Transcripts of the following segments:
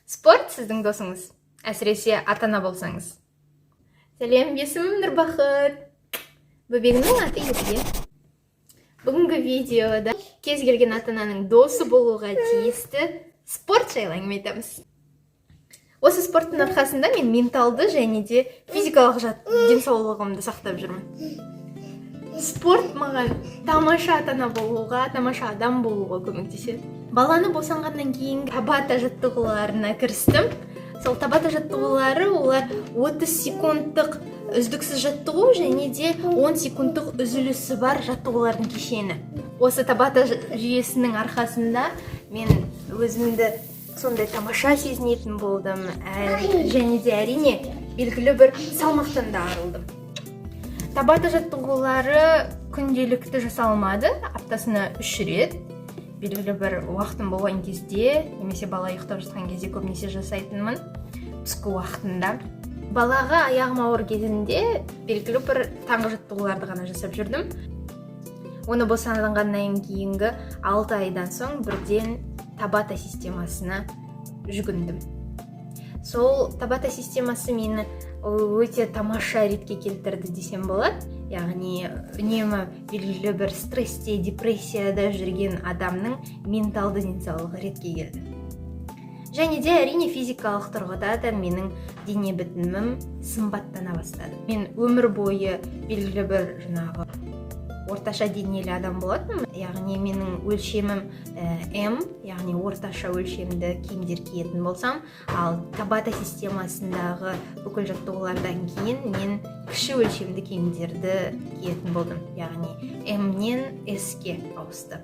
Спорт сіздің досыңыз, әсіресе ата-ана болсаңыз. Сәлем, есімім Нұрбақыт. Бөбегімнің аты Ерке. Бүгінгі видеода кез келген ата-ананың досы болуға тиісті спорт жайлы әңгіме айтамыз. Осы спорттың арқасында мен менталды және де физикалық денсаулығымды сақтап жүрмін. Спорт маған тамаша ата-ана болуға, тамаша адам болуға көмектеседі. Баланы босанғаннан кейін табата жаттығуларына кірістім. Сол табата жаттығулары олар 30 секундтық үздіксіз жаттығу және де 10 секундтық үзілісі бар жаттығулардың кешені. Осы табата жүйесінің арқасында мен өзімді сондай тамаша сезінетін болдым. Және де әрине белгілі бір салмақтан да арылдым. Табата жаттығулары күнделікті жасалмады, аптасына 3 рет. Белгілі бір уақытым болған кезде, немесе бала ұйықтап жатқан кезде көбінесе жасайтынмын түскі уақытында. Балаға аяғым ауыр кезінде белгілі бір таңғы жаттығуларды ғана жасап жүрдім. Оны босанғаннан кейінгі 6 айдан соң бірден табата системасына жүгіндім. Сол табата системасы мені өте тамаша ретке келтірді десем болады. Яғни үнемі белгілі бір стрессте, депрессияда жүрген адамның менталды денсаулығы ретке келді. Және де әрине физикалық тұрғыда да менің дене бітімім сымбаттана бастады. Мен өмір бойы белгілі бір орташа денелі адам болатынмын. Яғни менің өлшемім М, яғни орташа өлшемді киімдер киетін болсам, ал табата системасындағы бүкіл жаттығулардан кейін мен кіші өлшемді киімдерді киетін болдым. Яғни М-нен С-ке ауысты.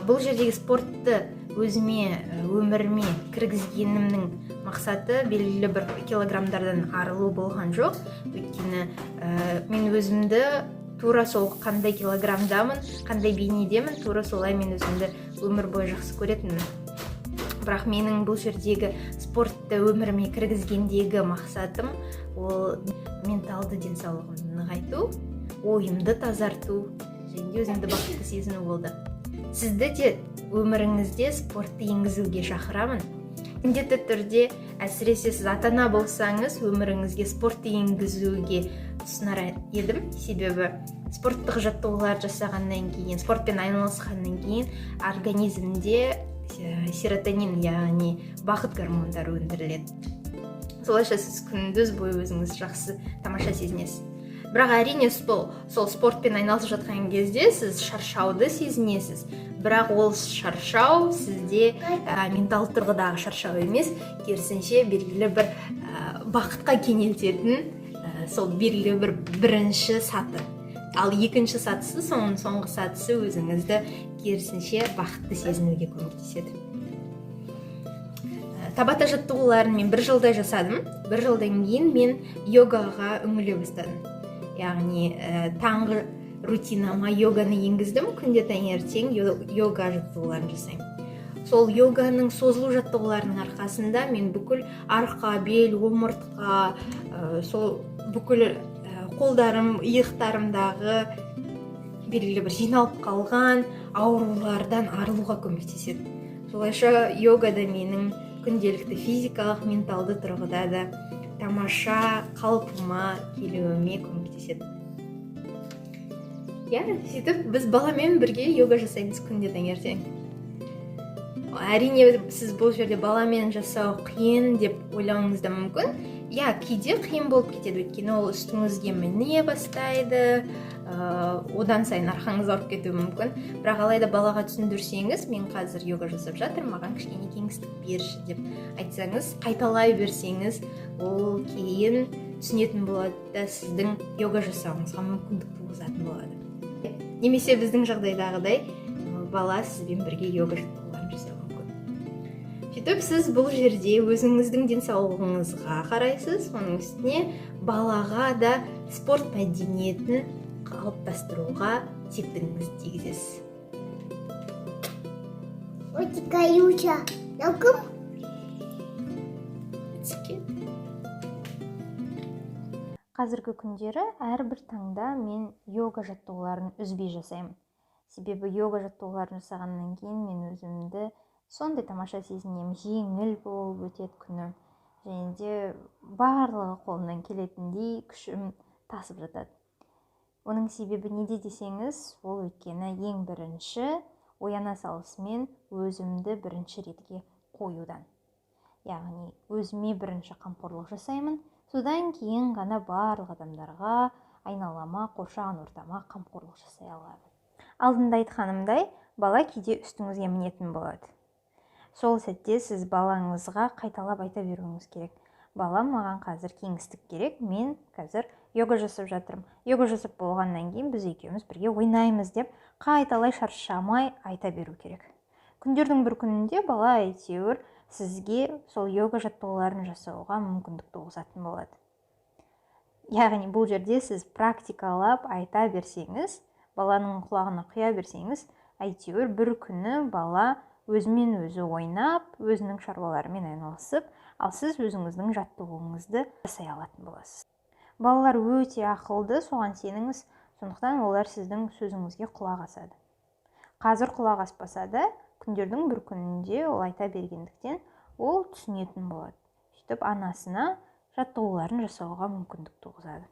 Бұл жердегі спортты өміріме кіргізгенімнің мақсаты белгілі бір килограммдардан арылу болған жоқ. Өйткені мен өзімді тура сол қандай килограммдамын, қандай бейнедемін, тура солай мен өзімді өмір бойы жақсы көретінмін. Бірақ менің бұл жердегі спортты өміріме кіргізгендегі мақсатым ол менталды денсаулығымды нығайту, ойымды тазарту және де өзімді бақытты сезіну болды. Сізді де өміріңізде спортты енгізуге шақырамын. Міндетті түрде, әсіресе сіз ата-ана болсаңыз, өміріңізге спортты енгізуге ұсынар едім. Себебі спорттық жаттығулар жасағаннан кейін, спортпен айналысқаннан кейін организмде серотонин, яғни бақыт гормондары өндіріледі. Солайша сіз күндіз бойы өзіңіз жақсы тамаша сезінесіз. Бірақ әрине сол спортпен айналысып жатқан кезде сіз шаршауды сезінесіз. Бірақ ол шаршау сізде менталды тұрғыдағы шаршау емес, керісінше белгілі бір бақытқа кенелтетін сол белгілі бір бірінші саты. Ал екінші сатысы, соңғы сатысы өзіңізді керісінше бақытты сезінуге көмектеседі. Табата жаттығуларын мен 1 жылдай жасадым. 1 жылдан кейін мен йогаға үңіле бастадым. Яғни таңғы рутинама йоганы енгіздім. Күнде таңертең йога жаттығуларын жасаймын. Сол йоганың созылу жаттығуларының арқасында мен бүкіл арқа, бел, омыртқа, сол бүкіл қолдарым, иықтарымдағы белгілі бір жиналып қалған аурулардан арылуға көмектеседі. Солайша йогада менің күнделікті физикалық, менталды тұрғыда да тамаша қалпыма келуіме көмектеседі. Сөйтіп біз баламен бірге йога жасаймыз күнде таңертең. Әрине сіз бұл жерде баламен жасау қиын деп ойлауыңыз да мүмкін. Кейде қиын болып кетеді, өйткені ол үстіңізге міне бастайды, одан сайын арқаңыз ауырып кетуі мүмкін. Бірақ алайда балаға түсіндірсеңіз, мен қазір йога жасап жатырмын, маған кішкене кеңістік берші деп айтсаңыз, қайталай берсеңіз, ол кейін түсінетін болады да сіздің йога жасауыңызға мүмкіндік туғызатын болады. Немесе біздің жағдайдағыдай бала сізбен бірге йога жаттығуларын жасауы мүмкін. Сөйтіп, сіз бұл жерде өзіңіздің денсаулығыңызға қарайсыз, оның үстіне балаға да спорт мәдениетін қалыптастыруға септігіңізді тигізесіз. Қазіргі күндері әрбір таңда мен йога жаттығуларын үзбей жасаймын. Себебі йога жаттығуларын жасағаннан кейін мен өзімді сондай тамаша сезінемін, жеңіл болып өтеді күнім, және де барлығы қолымнан келетіндей күшім тасып жатады. Оның себебі неде десеңіз, ол өйткені ең бірінші ояна салысымен өзімді бірінші ретке қоюдан. Яғни өзіме бірінші қамқорлық жасаймын, содан кейін ғана барлық адамдарға, айналама, қоршаған ортама қамқорлық жасай аламын. Алдында айтқанымдай, бала кейде үстіңізге мінетін болады. Сол сәтте сіз балаңызға қайталап айта беруіңіз керек. Балам, маған қазір кеңістік керек, мен қазір йога жасап жатырмын. Йога жасап болғаннан кейін біз екеуміз бірге ойнаймыз деп қайталай шаршамай айта беру керек. Күндердің бір күнінде бала әйтеуір сізге сол йога жаттығуларын жасауға мүмкіндік туғызатын болады. Яғни бұл жерде сіз практикалап айта берсеңіз, баланың құлағына құя берсеңіз, әйтеуір бір күні бала өзімен өзі ойнап, өзінің шаруаларымен айналысып, ал сіз өзіңіздің жаттығуыңызды жасай алатын боласыз. Балалар өте ақылды, соған сеніңіз, сондықтан олар сіздің сөзіңізге құлақ асады. Қазір құлақ аспаса да, күндердің бір күнінде ол айта бергендіктен ол түсінетін болады. Сөйтіп анасына жаттығуларын жасауға мүмкіндік туғызады.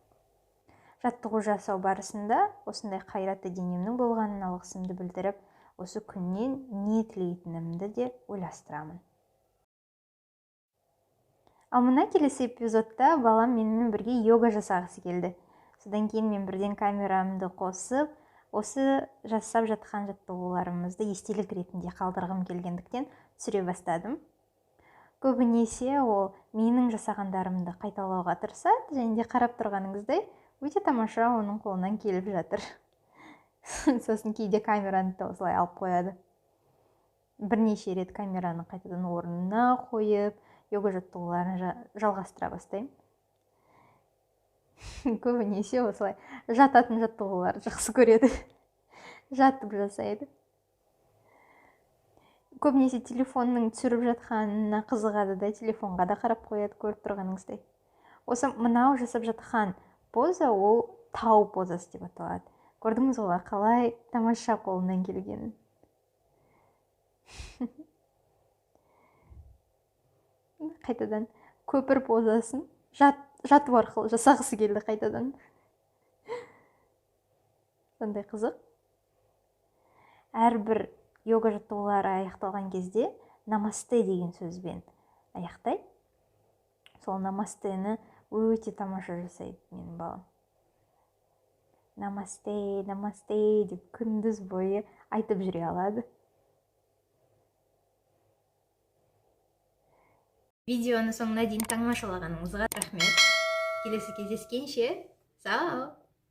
Жаттығу жасау барысында осындай қайратты денемнің болғанын алғысымды білдіріп, осы күннен не тілейтінімді де ойластырамын. Ал мына келесі эпизодта балам менімен бірге йога жасағысы келді. Содан кейін мен бірден камерамды қосып, осы жасап жатқан жаттығуларымызды естелік ретінде қалдырғым келгендіктен түсіре бастадым. Көбінесе ол менің жасағандарымды қайталауға тырысады, және де қарап тұрғаныңыздай өте тамаша оның қолынан келіп жатыр. Сосын кейде камераны да осылай алып қояды. Бірнеше рет камераны қайтадан орнына қойып, йога жаттығуларын жалғастыра бастаймын. Көбінесе осылай жататын жаттығулар жақсы көреді. Жатып жасайды. Көбінесе телефонның түсіріп жатқанына қызығады да, телефонға да қарап қояды, көріп тұрғаныңыздай. Осы мынау жасап жатқан поза ол тау позасы деп аталады. Көрдіңіз ғой қалай тамаша қолынан келгенін. Қайтадан көпір позасын жату арқылы жасағысы келді қайтадан. Сондай қызық. Әрбір йога жаттығулары аяқталған кезде намасте деген сөзбен аяқтайды. Сол намастені өте тамаша жасайды менің балам. Намасте, намасте деп күндіз бойы айтып жүре алады. Видеоны соңына дейін тамашалағаныңызға рахмет. Келесі кездескенше, сау!